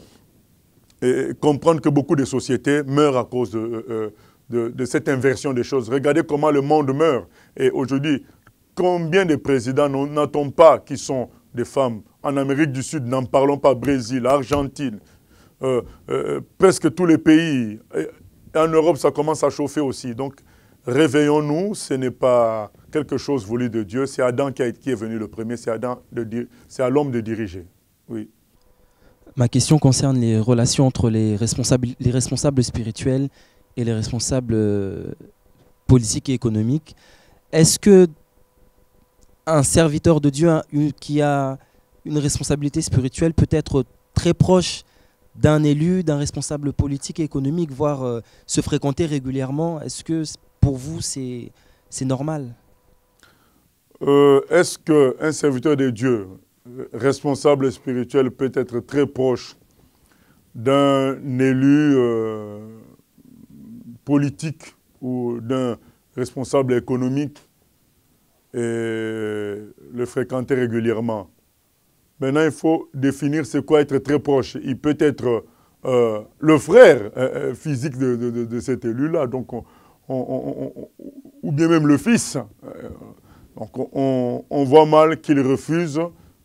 comprendre que beaucoup de sociétés meurent à cause de cette inversion des choses. Regardez comment le monde meurt. Et aujourd'hui, combien de présidents n'a-t-on pas qui sont des femmes? En Amérique du Sud, n'en parlons pas, Brésil, Argentine, presque tous les pays. Et en Europe, ça commence à chauffer aussi. Donc, réveillons-nous, ce n'est pas quelque chose voulu de Dieu. C'est Adam qui est venu le premier, c'est à l'homme de diriger. Oui. Ma question concerne les relations entre les responsables spirituels et les responsables politiques et économiques. Est-ce que un serviteur de Dieu qui a une responsabilité spirituelle peut être très proche d'un élu, d'un responsable politique et économique, voire se fréquenter régulièrement? Est-ce que pour vous, c'est normal? Est-ce qu'un serviteur de Dieu, responsable spirituel, peut être très proche d'un élu politique ou d'un responsable économique et le fréquenter régulièrement? Maintenant, il faut définir c'est quoi être très proche. Il peut être le frère physique de cet élu-là, donc ou bien même le fils. Donc on voit mal qu'il refuse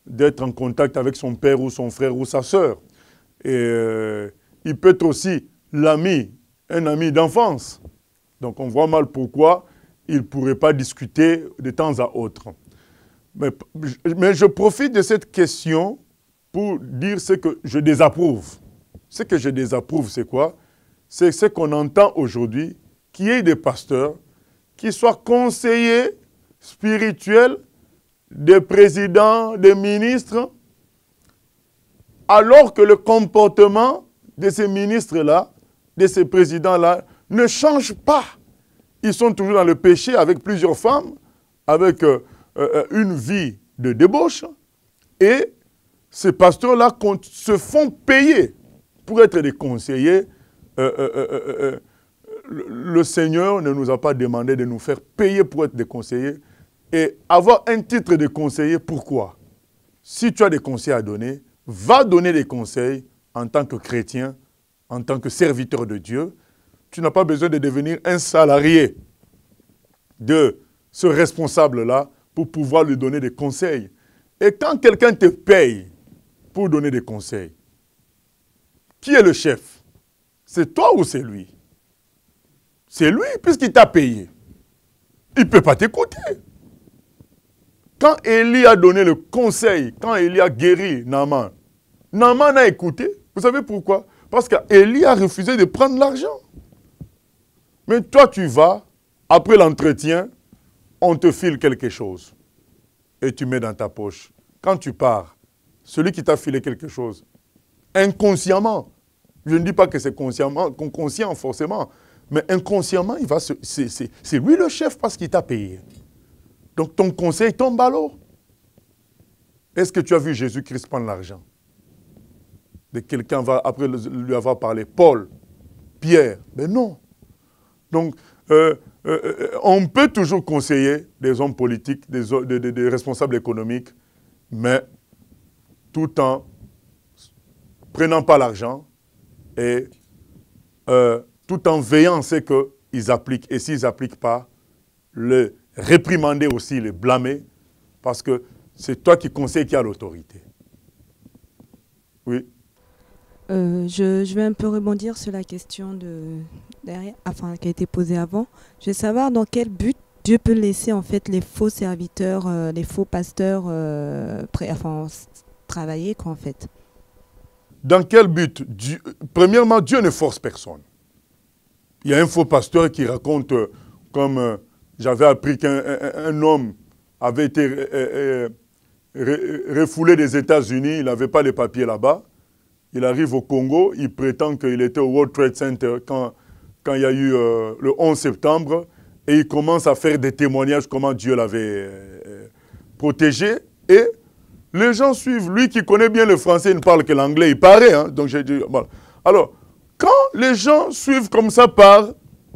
d'être en contact avec son père ou son frère ou sa sœur. Et il peut être aussi l'ami, un ami d'enfance. Donc on voit mal pourquoi il ne pourrait pas discuter de temps à autre. Mais je profite de cette question pour dire ce que je désapprouve. Ce que je désapprouve, c'est quoi? C'est ce qu'on entend aujourd'hui, qu'il y ait des pasteurs qui soient conseillers spirituels des présidents, des ministres, alors que le comportement de ces ministres-là, de ces présidents-là, ne change pas. Ils sont toujours dans le péché avec plusieurs femmes, avec une vie de débauche, et ces pasteurs-là se font payer pour être des conseillers. Le Seigneur ne nous a pas demandé de nous faire payer pour être des conseillers. Et avoir un titre de conseiller, pourquoi? Si tu as des conseils à donner, va donner des conseils en tant que chrétien, en tant que serviteur de Dieu. Tu n'as pas besoin de devenir un salarié de ce responsable-là pour pouvoir lui donner des conseils. Et quand quelqu'un te paye pour donner des conseils, qui est le chef? C'est toi ou c'est lui? C'est lui, puisqu'il t'a payé. Il ne peut pas t'écouter. Quand Élie a donné le conseil, quand Élie a guéri Naaman, Naaman a écouté. Vous savez pourquoi? Parce qu'Élie a refusé de prendre l'argent. Mais toi, tu vas, après l'entretien, on te file quelque chose. Et tu mets dans ta poche. Quand tu pars, celui qui t'a filé quelque chose, inconsciemment, je ne dis pas que c'est conscient forcément, mais inconsciemment, c'est lui le chef parce qu'il t'a payé. Donc ton conseil tombe à l'eau. Est-ce que tu as vu Jésus-Christ prendre l'argent? De quelqu'un va après lui avoir parlé, Paul, Pierre, mais non. Donc, on peut toujours conseiller des hommes politiques, des responsables économiques, mais tout en prenant pas l'argent et tout en veillant à ce qu'ils appliquent. Et s'ils n'appliquent pas, le réprimander aussi, les blâmer, parce que c'est toi qui conseilles qui a l'autorité. Oui. Je vais un peu rebondir sur la question qui a été posée avant. Je veux savoir dans quel but Dieu peut laisser en fait les faux serviteurs, les faux pasteurs travailler quoi en fait. Dans quel but? Premièrement, Dieu ne force personne. Il y a un faux pasteur qui raconte comme j'avais appris qu'un homme avait été refoulé des États-Unis, il n'avait pas les papiers là-bas. Il arrive au Congo, il prétend qu'il était au World Trade Center quand il y a eu le 11 septembre, et il commence à faire des témoignages comment Dieu l'avait protégé, et les gens suivent. Lui qui connaît bien le français, il ne parle que l'anglais, il paraît. Hein, donc j'ai dit, voilà. Alors, quand les gens suivent comme ça par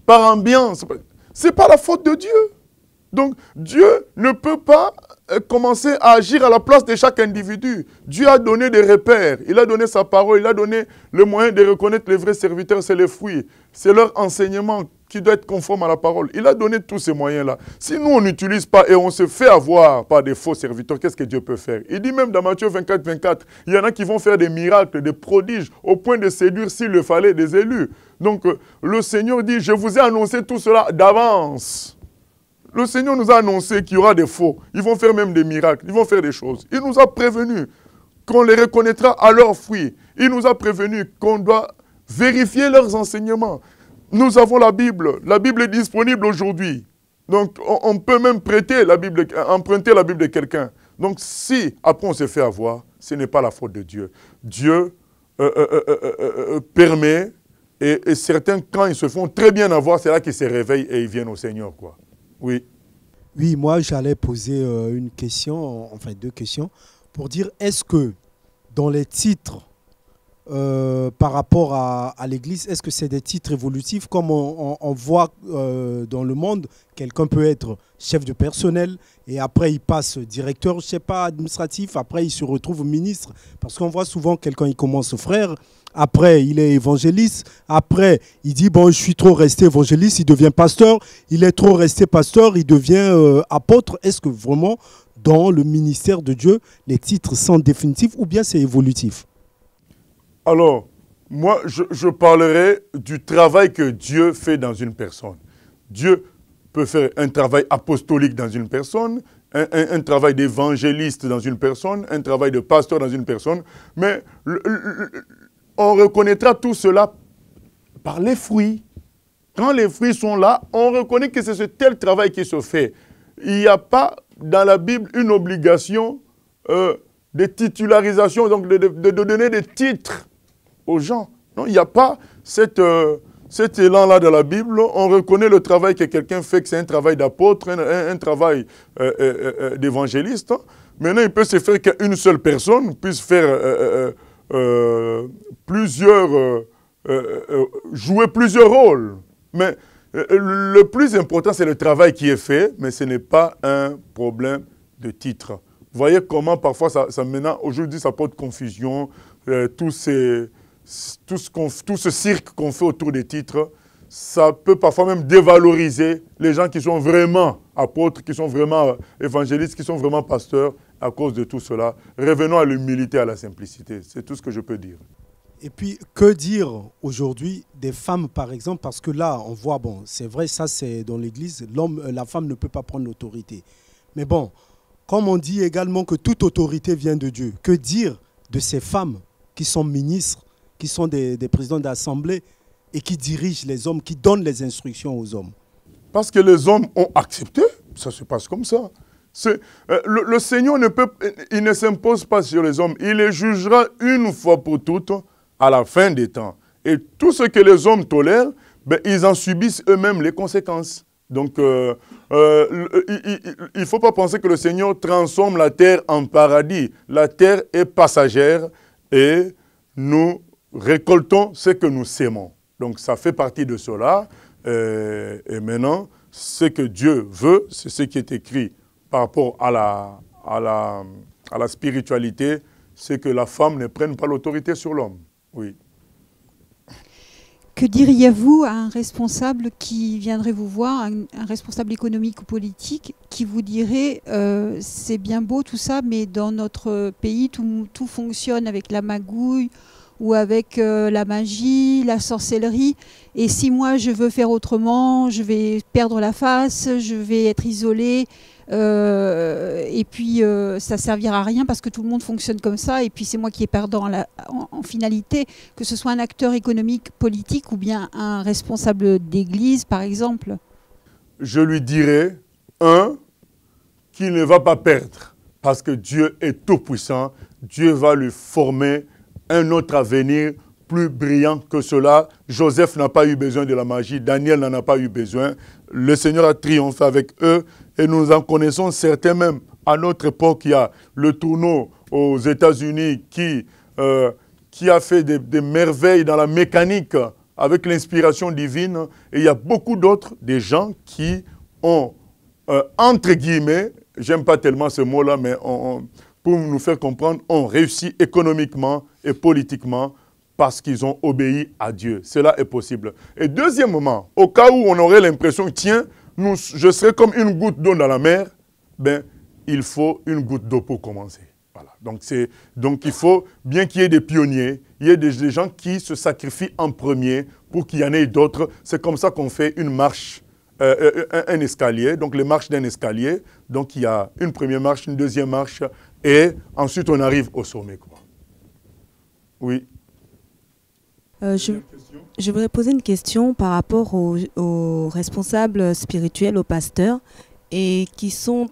ambiance, ce n'est pas la faute de Dieu. Donc, Dieu ne peut pas commencer à agir à la place de chaque individu. Dieu a donné des repères, il a donné sa parole, il a donné le moyen de reconnaître les vrais serviteurs, c'est les fruits, c'est leur enseignement qui doit être conforme à la parole. Il a donné tous ces moyens-là. Si nous, on n'utilise pas et on se fait avoir par des faux serviteurs, qu'est-ce que Dieu peut faire? Il dit même dans Matthieu 24, 24, il y en a qui vont faire des miracles, des prodiges, au point de séduire, s'il le fallait, des élus. Donc, le Seigneur dit, je vous ai annoncé tout cela d'avance. Le Seigneur nous a annoncé qu'il y aura des faux. Ils vont faire même des miracles. Ils vont faire des choses. Il nous a prévenus qu'on les reconnaîtra à leurs fruits. Il nous a prévenus qu'on doit vérifier leurs enseignements. Nous avons la Bible. La Bible est disponible aujourd'hui. Donc, on peut même prêter la Bible, emprunter la Bible de quelqu'un. Donc, si après on se fait avoir, ce n'est pas la faute de Dieu. Dieu permet, et certains, quand ils se font très bien avoir, c'est là qu'ils se réveillent et ils viennent au Seigneur, quoi. Oui. Oui, moi j'allais poser une question, enfin deux questions, pour dire est-ce que dans les titres par rapport à l'Église, est-ce que c'est des titres évolutifs comme on voit dans le monde, quelqu'un peut être chef de personnel et après il passe directeur, je ne sais pas, administratif, après il se retrouve ministre, parce qu'on voit souvent quelqu'un, il commence frère, après il est évangéliste, après il dit bon je suis trop resté évangéliste, il devient pasteur, il est trop resté pasteur, il devient apôtre. Est-ce que vraiment dans le ministère de Dieu les titres sont définitifs ou bien c'est évolutif? Alors, moi je parlerai du travail que Dieu fait dans une personne. Dieu peut faire un travail apostolique dans une personne, un travail d'évangéliste dans une personne, un travail de pasteur dans une personne, mais on reconnaîtra tout cela par les fruits. Quand les fruits sont là, on reconnaît que c'est ce tel travail qui se fait. Il n'y a pas dans la Bible une obligation de titularisation, donc de donner des titres aux gens. Non, il n'y a pas cet élan-là dans la Bible. On reconnaît le travail que quelqu'un fait, que c'est un travail d'apôtre, un travail d'évangéliste. Maintenant, il peut se faire qu'une seule personne puisse faire jouer plusieurs rôles. Mais le plus important, c'est le travail qui est fait, mais ce n'est pas un problème de titre. Vous voyez comment parfois, maintenant, aujourd'hui, ça porte confusion, tout ce cirque qu'on fait autour des titres, ça peut parfois même dévaloriser les gens qui sont vraiment apôtres, qui sont vraiment évangélistes, qui sont vraiment pasteurs à cause de tout cela. Revenons à l'humilité, à la simplicité. C'est tout ce que je peux dire. Et puis, que dire aujourd'hui des femmes, par exemple, parce que là, on voit, bon, c'est vrai, ça c'est dans l'Église, la femme ne peut pas prendre l'autorité. Mais bon, comme on dit également que toute autorité vient de Dieu, que dire de ces femmes qui sont ministres, qui sont des présidents d'assemblée et qui dirigent les hommes, qui donnent les instructions aux hommes? Parce que les hommes ont accepté, ça se passe comme ça. Le Seigneur il ne s'impose pas sur les hommes, il les jugera une fois pour toutes à la fin des temps. Et tout ce que les hommes tolèrent, ben, ils en subissent eux-mêmes les conséquences. Donc, il ne faut pas penser que le Seigneur transforme la terre en paradis. La terre est passagère et nous récoltons ce que nous sémons. Donc, ça fait partie de cela. Et maintenant, ce que Dieu veut, c'est ce qui est écrit par rapport à la spiritualité, c'est que la femme ne prenne pas l'autorité sur l'homme. Oui. Que diriez-vous à un responsable qui viendrait vous voir, un responsable économique ou politique, qui vous dirait c'est bien beau tout ça, mais dans notre pays, tout fonctionne avec la magouille ou avec la magie, la sorcellerie, et si moi je veux faire autrement, je vais perdre la face, je vais être isolée, et puis ça servira à rien parce que tout le monde fonctionne comme ça, et puis c'est moi qui est perdant en finalité, que ce soit un acteur économique, politique ou bien un responsable d'église par exemple? Je lui dirais, qu'il ne va pas perdre parce que Dieu est tout puissant, Dieu va lui former un autre avenir plus brillant que cela. Joseph n'a pas eu besoin de la magie, Daniel n'en a pas eu besoin. Le Seigneur a triomphé avec eux et nous en connaissons certains même. À notre époque, il y a le Tourneau aux États-Unis qui a fait des merveilles dans la mécanique avec l'inspiration divine. Et il y a beaucoup d'autres, des gens qui ont, entre guillemets, j'aime pas tellement ce mot-là, mais pour nous faire comprendre, ont réussi économiquement et politiquement parce qu'ils ont obéi à Dieu. Cela est possible. Et deuxièmement, au cas où on aurait l'impression, tiens, je serais comme une goutte d'eau dans la mer, ben, il faut une goutte d'eau pour commencer. Voilà. Donc il faut bien qu'il y ait des pionniers, il y ait des gens qui se sacrifient en premier pour qu'il y en ait d'autres. C'est comme ça qu'on fait une marche, un escalier, donc les marches d'un escalier. Donc il y a une première marche, une deuxième marche, et ensuite on arrive au sommet, quoi. Oui. Je voudrais poser une question par rapport aux responsables spirituels, aux pasteurs, et qui sont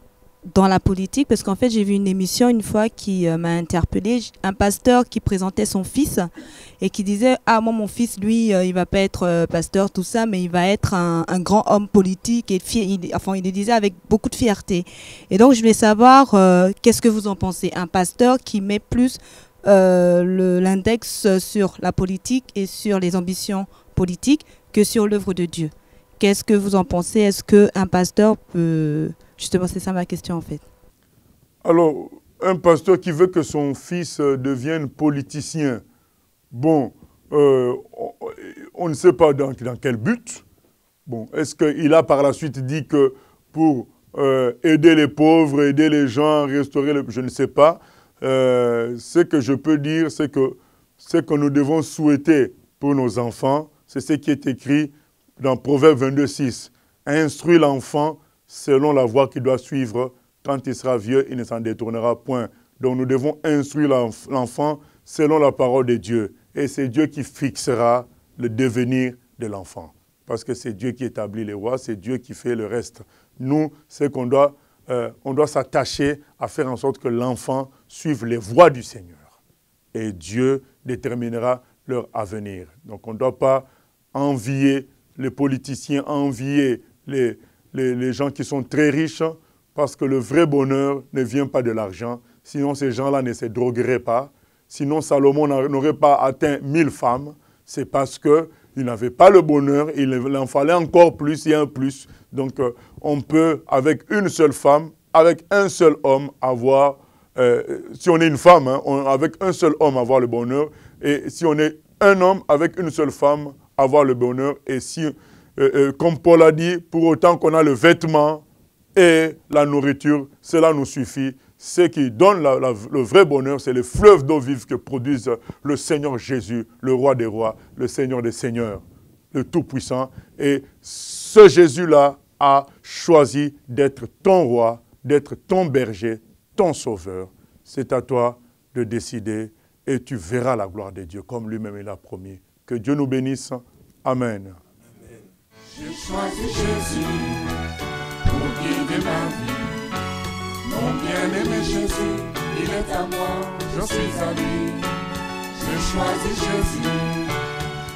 dans la politique, parce qu'en fait j'ai vu une émission une fois qui m'a interpellée, un pasteur qui présentait son fils et qui disait « Ah, moi mon fils, lui, il va pas être pasteur, tout ça, mais il va être un grand homme politique. » Et il le disait avec beaucoup de fierté. Et donc je voulais savoir, qu'est-ce que vous en pensez? Un pasteur qui met plus l'index sur la politique et sur les ambitions politiques que sur l'œuvre de Dieu. Qu'est-ce que vous en pensez? Est-ce qu'un pasteur peut... Justement, c'est ça ma question en fait. Alors, un pasteur qui veut que son fils devienne politicien, bon, on ne sait pas dans quel but. Bon, est-ce qu'il a par la suite dit que pour aider les pauvres, aider les gens, restaurer je ne sais pas. Ce que je peux dire, c'est que ce que nous devons souhaiter pour nos enfants, c'est ce qui est écrit dans Proverbe 22:6. Instruis l'enfant selon la voie qu'il doit suivre, quand il sera vieux, il ne s'en détournera point. Donc nous devons instruire l'enfant selon la parole de Dieu. Et c'est Dieu qui fixera le devenir de l'enfant. Parce que c'est Dieu qui établit les rois, c'est Dieu qui fait le reste. Nous, c'est qu'on doit, on doit s'attacher à faire en sorte que l'enfant suive les voies du Seigneur. Et Dieu déterminera leur avenir. Donc on ne doit pas envier les politiciens, envier les gens qui sont très riches, parce que le vrai bonheur ne vient pas de l'argent. Sinon, ces gens-là ne se drogueraient pas. Sinon, Salomon n'aurait pas atteint 1000 femmes. C'est parce qu'il n'avait pas le bonheur, il en fallait encore plus et un plus. Donc, on peut, avec une seule femme, avec un seul homme, avoir, si on est une femme, hein, avec un seul homme, avoir le bonheur. Et si on est un homme, avec une seule femme, avoir le bonheur. Et si, comme Paul a dit, pour autant qu'on a le vêtement et la nourriture, cela nous suffit. Ce qui donne le vrai bonheur, c'est le fleuve d'eau vive que produise le Seigneur Jésus, le roi des rois, le Seigneur des seigneurs, le Tout-Puissant. Et ce Jésus-là a choisi d'être ton roi, d'être ton berger, ton sauveur. C'est à toi de décider et tu verras la gloire de Dieu, comme lui-même il a promis. Que Dieu nous bénisse. Amen. J'ai choisi Jésus pour guider ma vie. Mon bien-aimé Jésus, il est à moi, je suis à lui. J'ai choisi Jésus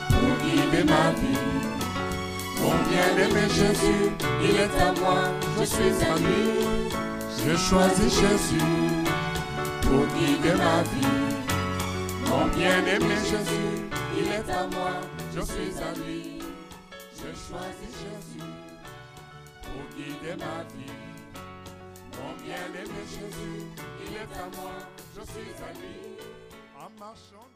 pour guider ma vie. Mon bien-aimé Jésus, il est à moi, je suis à lui. J'ai choisi Jésus pour guider ma vie. Mon bien-aimé Jésus, il est à moi, je suis à lui. J'ai choisi Jésus pour guider ma vie. Mon bien-aimé Jésus, il est à moi, je suis à lui. En marchant